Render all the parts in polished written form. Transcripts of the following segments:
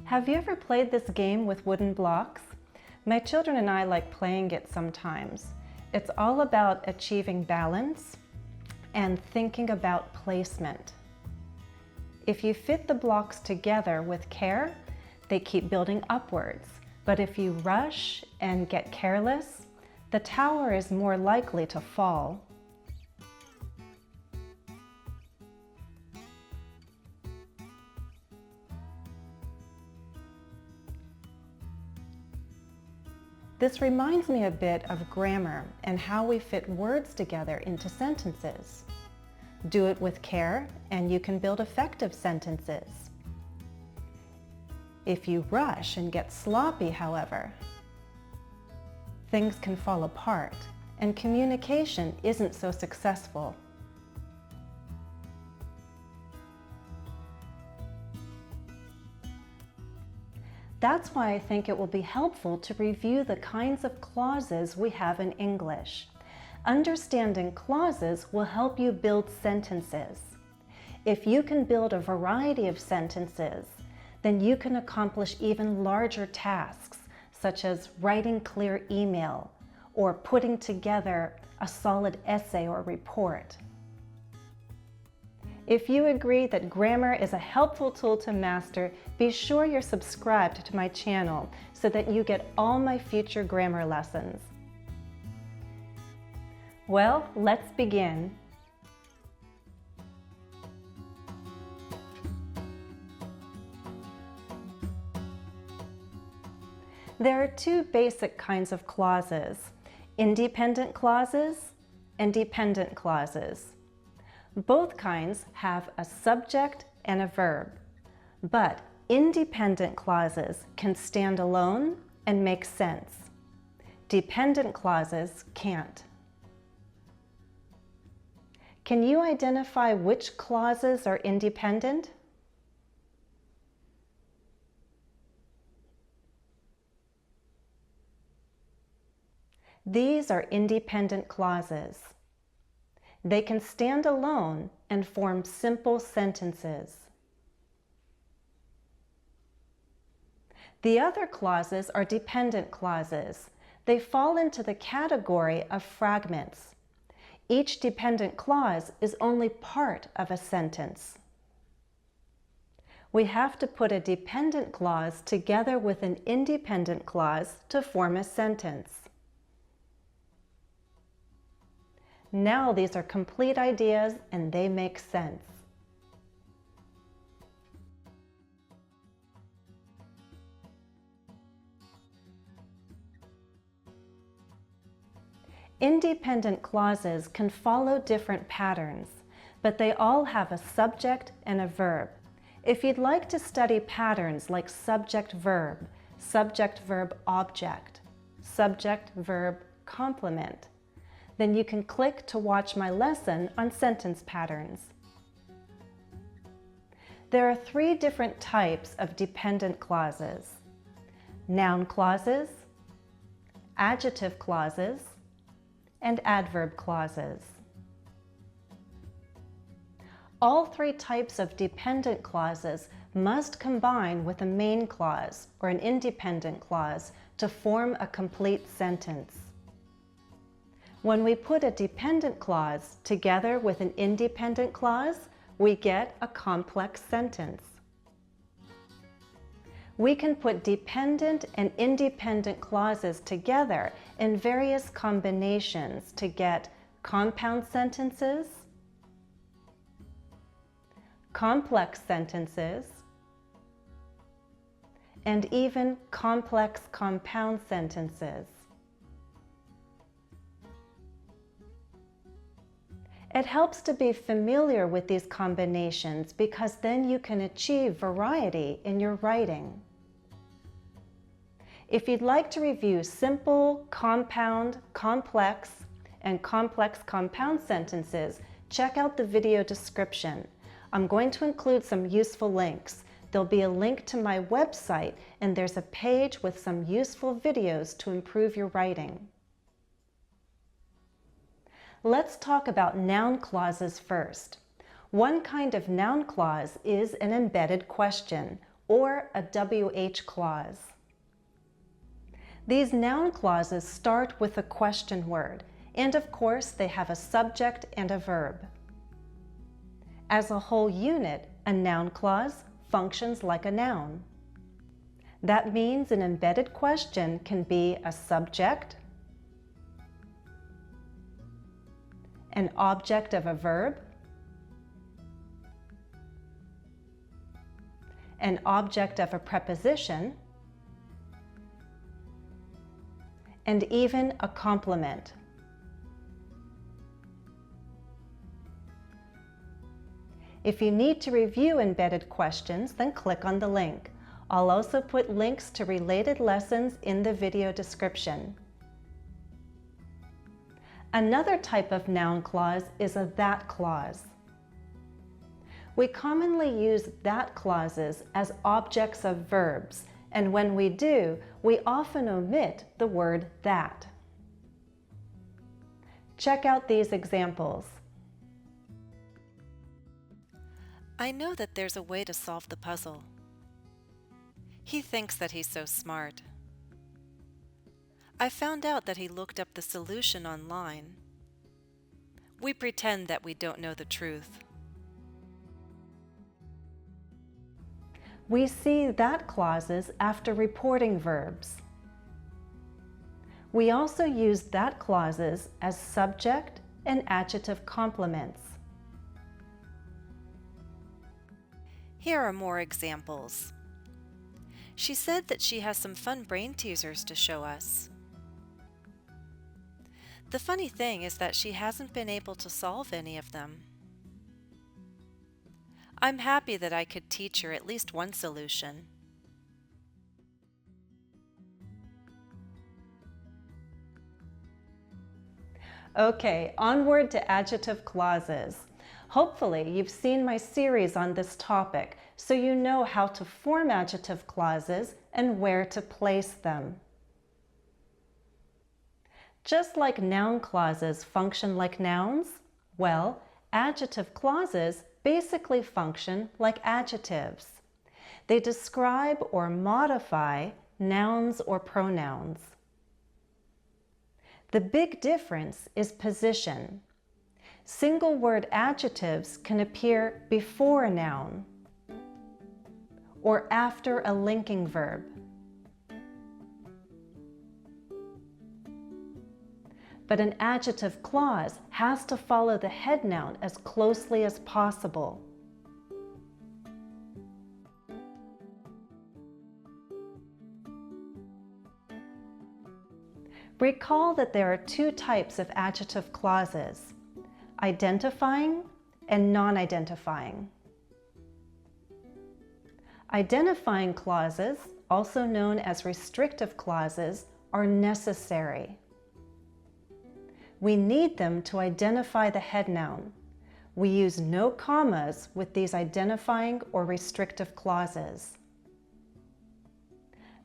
Have you ever played this game with wooden blocks? My children and I like playing it sometimes. It's all about achieving balance and thinking about placement. If you fit the blocks together with care, they keep building upwards. But if you rush and get careless, the tower is more likely to fall. This reminds me a bit of grammar and how we fit words together into sentences. Do it with care and you can build effective sentences. If you rush and get sloppy, however, things can fall apart and communication isn't so successful. That's why I think it will be helpful to review the kinds of clauses we have in English. Understanding clauses will help you build sentences. If you can build a variety of sentences, then you can accomplish even larger tasks, such as writing clear email or putting together a solid essay or report. If you agree that grammar is a helpful tool to master, be sure you're subscribed to my channel so that you get all my future grammar lessons. Well, let's begin. There are two basic kinds of clauses: independent clauses and dependent clauses. Both kinds have a subject and a verb, but independent clauses can stand alone and make sense. Dependent clauses can't. Can you identify which clauses are independent? These are independent clauses. They can stand alone and form simple sentences. The other clauses are dependent clauses. They fall into the category of fragments. Each dependent clause is only part of a sentence. We have to put a dependent clause together with an independent clause to form a sentence. Now these are complete ideas and they make sense. Independent clauses can follow different patterns, but they all have a subject and a verb. If you'd like to study patterns like subject-verb, subject-verb-object, subject-verb-complement, then you can click to watch my lesson on sentence patterns. There are three different types of dependent clauses: noun clauses, adjective clauses, and adverb clauses. All three types of dependent clauses must combine with a main clause or an independent clause to form a complete sentence. When we put a dependent clause together with an independent clause, we get a complex sentence. We can put dependent and independent clauses together in various combinations to get compound sentences, complex sentences, and even complex compound sentences. It helps to be familiar with these combinations because then you can achieve variety in your writing. If you'd like to review simple, compound, complex, and complex compound sentences, check out the video description. I'm going to include some useful links. There'll be a link to my website, and there's a page with some useful videos to improve your writing. Let's talk about noun clauses first. One kind of noun clause is an embedded question, or a WH clause. These noun clauses start with a question word, and of course they have a subject and a verb. As a whole unit, a noun clause functions like a noun. That means an embedded question can be a subject, an object of a verb, an object of a preposition, and even a complement. If you need to review embedded questions, then click on the link. I'll also put links to related lessons in the video description. Another type of noun clause is a that clause. We commonly use that clauses as objects of verbs, and when we do, we often omit the word that. Check out these examples. I know that there's a way to solve the puzzle. He thinks that he's so smart. I found out that he looked up the solution online. We pretend that we don't know the truth. We see that clauses after reporting verbs. We also use that clauses as subject and adjective complements. Here are more examples. She said that she has some fun brain teasers to show us. The funny thing is that she hasn't been able to solve any of them. I'm happy that I could teach her at least one solution. Okay, onward to adjective clauses. Hopefully, you've seen my series on this topic, so you know how to form adjective clauses and where to place them. Just like noun clauses function like nouns, well, adjective clauses basically function like adjectives. They describe or modify nouns or pronouns. The big difference is position. Single word adjectives can appear before a noun or after a linking verb. But an adjective clause has to follow the head noun as closely as possible. Recall that there are two types of adjective clauses: identifying and non-identifying. Identifying clauses, also known as restrictive clauses, are necessary. We need them to identify the head noun. We use no commas with these identifying or restrictive clauses.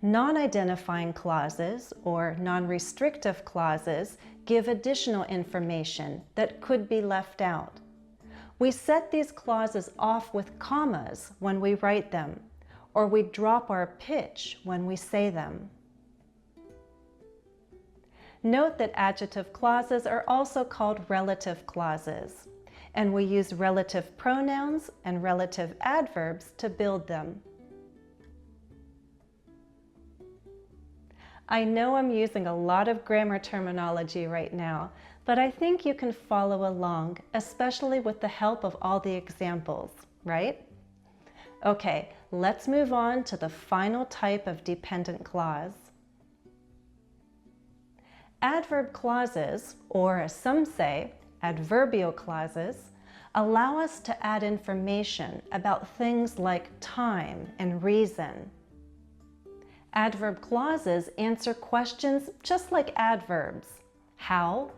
Non-identifying clauses or non-restrictive clauses give additional information that could be left out. We set these clauses off with commas when we write them, or we drop our pitch when we say them. Note that adjective clauses are also called relative clauses, and we use relative pronouns and relative adverbs to build them. I know I'm using a lot of grammar terminology right now, but I think you can follow along, especially with the help of all the examples, right? Okay, let's move on to the final type of dependent clause. Adverb clauses, or as some say, adverbial clauses, allow us to add information about things like time and reason. Adverb clauses answer questions just like adverbs: how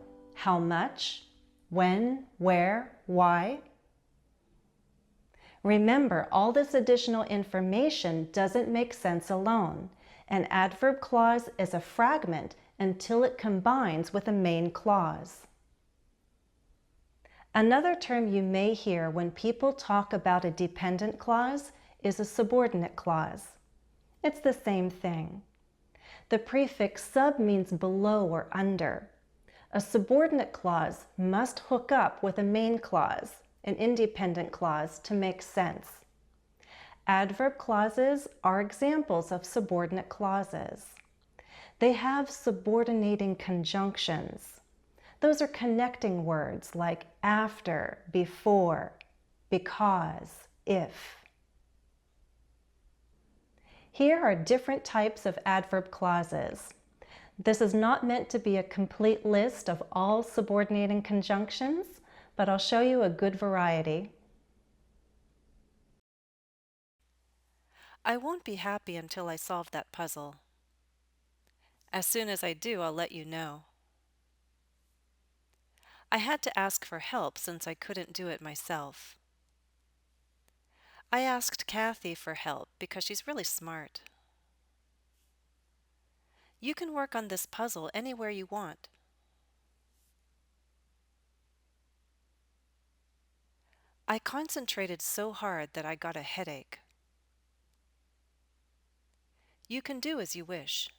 much, when, where, why. Remember, all this additional information doesn't make sense alone. An adverb clause is a fragment until it combines with a main clause. Another term you may hear when people talk about a dependent clause is a subordinate clause. It's the same thing. The prefix sub means below or under. A subordinate clause must hook up with a main clause, an independent clause, to make sense. Adverb clauses are examples of subordinate clauses. They have subordinating conjunctions. Those are connecting words like after, before, because, if. Here are different types of adverb clauses. This is not meant to be a complete list of all subordinating conjunctions, but I'll show you a good variety. I won't be happy until I solve that puzzle. As soon as I do, I'll let you know. I had to ask for help since I couldn't do it myself. I asked Kathy for help because she's really smart. You can work on this puzzle anywhere you want. I concentrated so hard that I got a headache. You can do as you wish.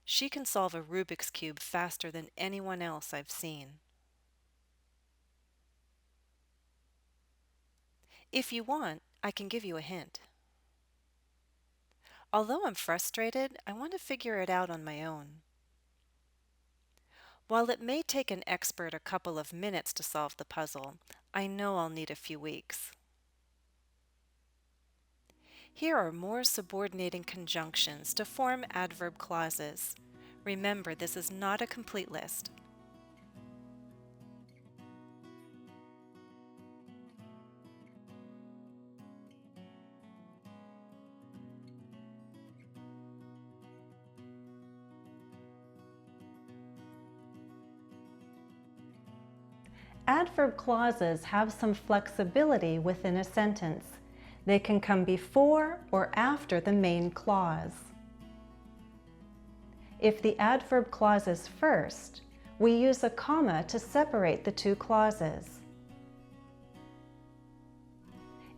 She can solve a Rubik's Cube faster than anyone else I've seen. If you want, I can give you a hint. Although I'm frustrated, I want to figure it out on my own. While it may take an expert a couple of minutes to solve the puzzle, I know I'll need a few weeks. Here are more subordinating conjunctions to form adverb clauses. Remember, this is not a complete list. Adverb clauses have some flexibility within a sentence. They can come before or after the main clause. If the adverb clause is first, we use a comma to separate the two clauses.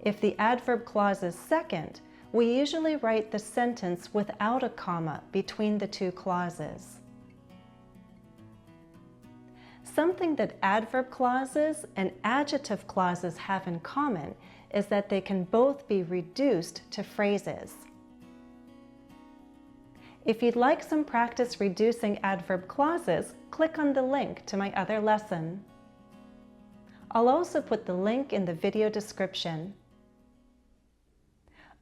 If the adverb clause is second, we usually write the sentence without a comma between the two clauses. Something that adverb clauses and adjective clauses have in common is that they can both be reduced to phrases. If you'd like some practice reducing adverb clauses, click on the link to my other lesson. I'll also put the link in the video description.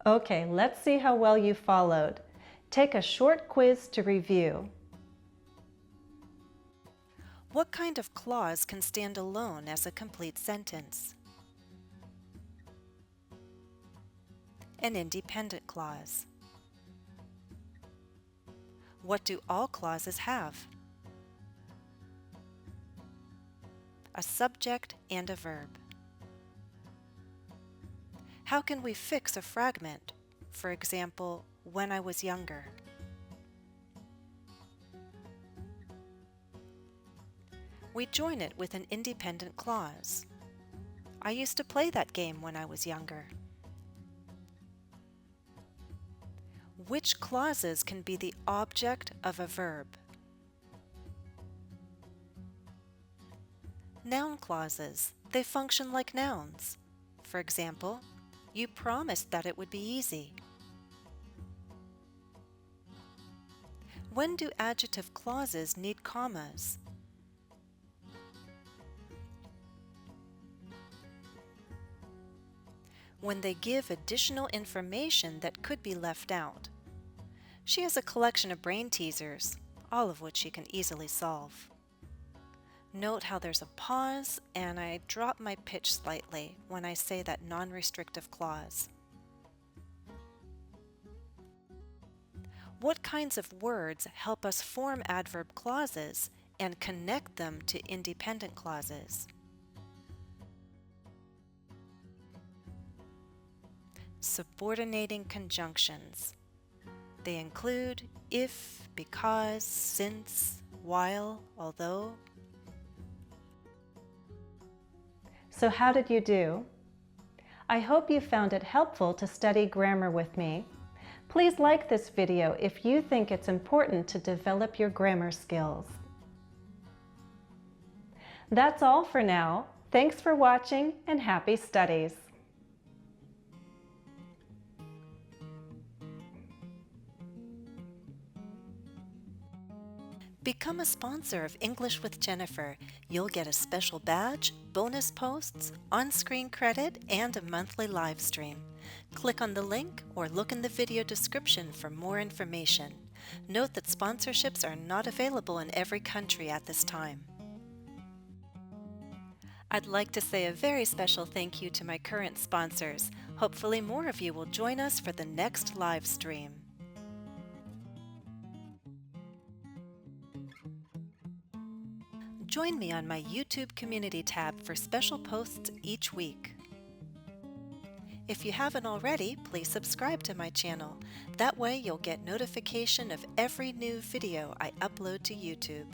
Okay, let's see how well you followed. Take a short quiz to review. What kind of clause can stand alone as a complete sentence? An independent clause. What do all clauses have? A subject and a verb. How can we fix a fragment? For example, when I was younger. We join it with an independent clause. I used to play that game when I was younger. Which clauses can be the object of a verb? Noun clauses. They function like nouns. For example, you promised that it would be easy. When do adjective clauses need commas? When they give additional information that could be left out. She has a collection of brain teasers, all of which she can easily solve. Note how there's a pause and I drop my pitch slightly when I say that non-restrictive clause. What kinds of words help us form adverb clauses and connect them to independent clauses? Subordinating conjunctions. They include if, because, since, while, although. So how did you do? I hope you found it helpful to study grammar with me. Please like this video if you think it's important to develop your grammar skills. That's all for now. Thanks for watching and happy studies! Become a sponsor of English with Jennifer. You'll get a special badge, bonus posts, on-screen credit, and a monthly live stream. Click on the link or look in the video description for more information. Note that sponsorships are not available in every country at this time. I'd like to say a very special thank you to my current sponsors. Hopefully more of you will join us for the next live stream. Join me on my YouTube community tab for special posts each week. If you haven't already, please subscribe to my channel. That way you'll get notification of every new video I upload to YouTube.